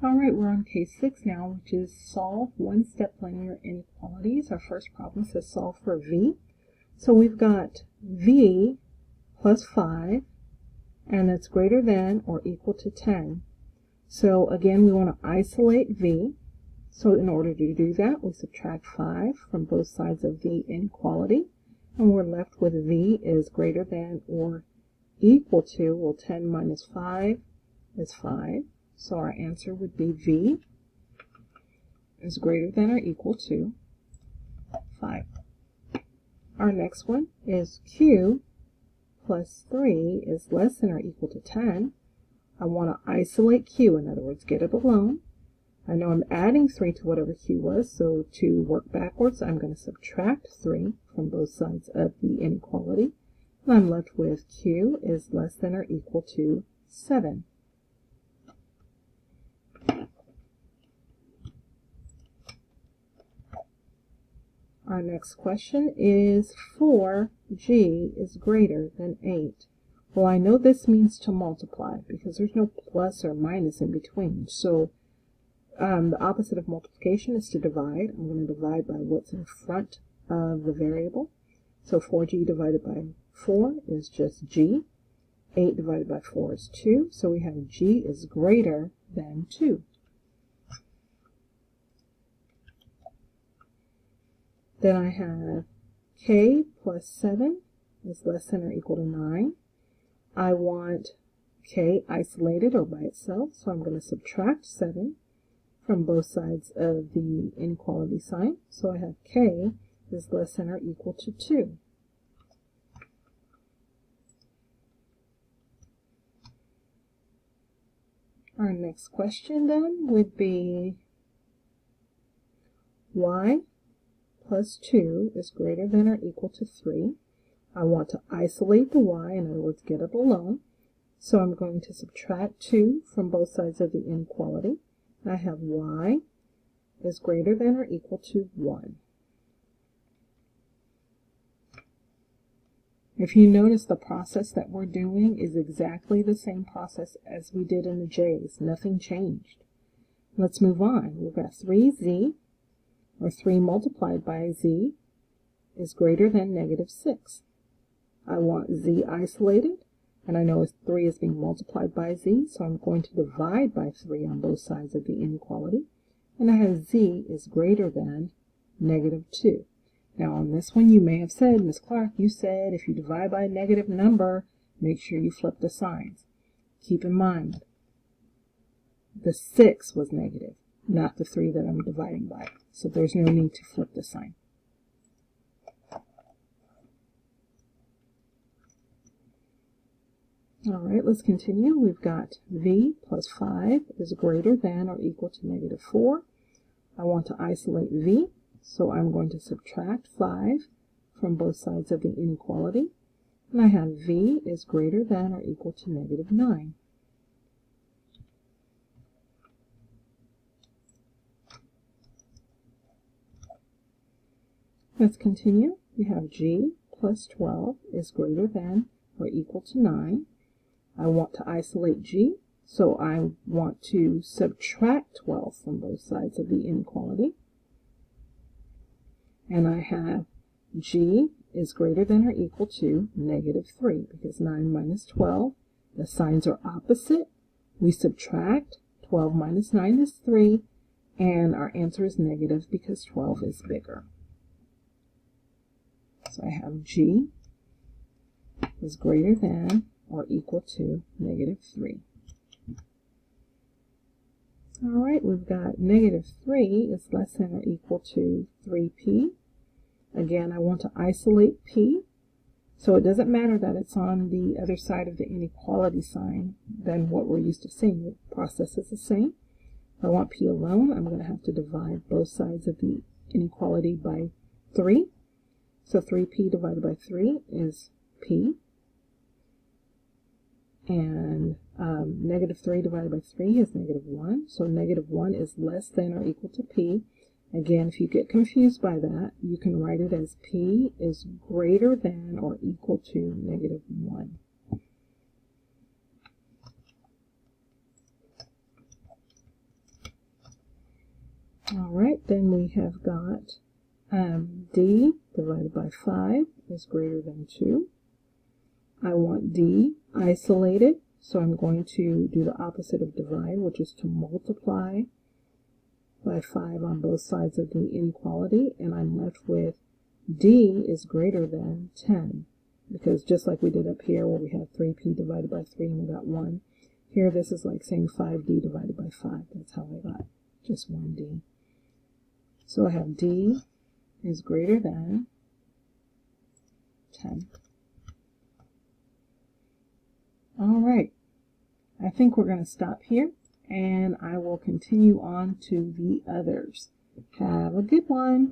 Alright, we're on case 6 now, which is solve one-step linear inequalities. Our first problem says solve for v. So we've got v plus 5, and that's greater than or equal to 10. So again, we want to isolate v. So in order to do that, we subtract 5 from both sides of the inequality, and we're left with v is greater than or equal to, well, 10 minus 5 is 5. So our answer would be v is greater than or equal to 5. Our next one is q plus 3 is less than or equal to 10. I want to isolate q, in other words, get it alone. I know I'm adding 3 to whatever q was, so to work backwards, I'm going to subtract 3 from both sides of the inequality. And I'm left with q is less than or equal to 7. Our next question is 4g is greater than 8. Well, I know this means to multiply because there's no plus or minus in between. So the opposite of multiplication is to divide. I'm going to divide by what's in front of the variable. So 4g divided by 4 is just g. 8 divided by 4 is 2. So we have g is greater than 2. Then I have k plus 7 is less than or equal to 9. I want k isolated or by itself, so I'm going to subtract 7 from both sides of the inequality sign. So I have k is less than or equal to 2. Our next question then would be y plus 2 is greater than or equal to 3. I want to isolate the y, in other words, get it alone. So I'm going to subtract 2 from both sides of the inequality. I have y is greater than or equal to 1. If you notice, the process that we're doing is exactly the same process as we did in the j's. Nothing changed. Let's move on. We've got 3z, or 3 multiplied by z, is greater than negative 6. I want z isolated, and I know 3 is being multiplied by z, so I'm going to divide by 3 on both sides of the inequality, and I have z is greater than negative 2. Now on this one you may have said, Miss Clark, you said if you divide by a negative number, make sure you flip the signs. Keep in mind, the 6 was negative, not the 3 that I'm dividing by. So there's no need to flip the sign. Alright, let's continue. We've got v plus 5 is greater than or equal to negative 4. I want to isolate v, so I'm going to subtract 5 from both sides of the inequality. And I have v is greater than or equal to negative 9. Let's continue. We have g plus 12 is greater than or equal to 9. I want to isolate g, so I want to subtract 12 from both sides of the inequality. And I have g is greater than or equal to negative 3, because 9 minus 12, the signs are opposite. We subtract. 12 minus 9 is 3, and our answer is negative because 12 is bigger. So I have g is greater than or equal to negative 3. Alright, we've got negative 3 is less than or equal to 3p. Again, I want to isolate p, so it doesn't matter that it's on the other side of the inequality sign than what we're used to seeing. The process is the same. If I want p alone, I'm going to have to divide both sides of the inequality by 3. So 3p divided by 3 is p. And negative 3 divided by 3 is negative 1. So negative 1 is less than or equal to p. Again, if you get confused by that, you can write it as p is greater than or equal to negative 1. All right, then we have got D divided by 5 is greater than 2. I want D isolated, so I'm going to do the opposite of divide, which is to multiply by 5 on both sides of the inequality, and I'm left with D is greater than 10, because just like we did up here where we have 3p divided by 3 and we got 1, here this is like saying 5D divided by 5. That's how I got just 1D. So I have D is greater than 10. All right, I think we're going to stop here, and I will continue on to the others. Have a good one.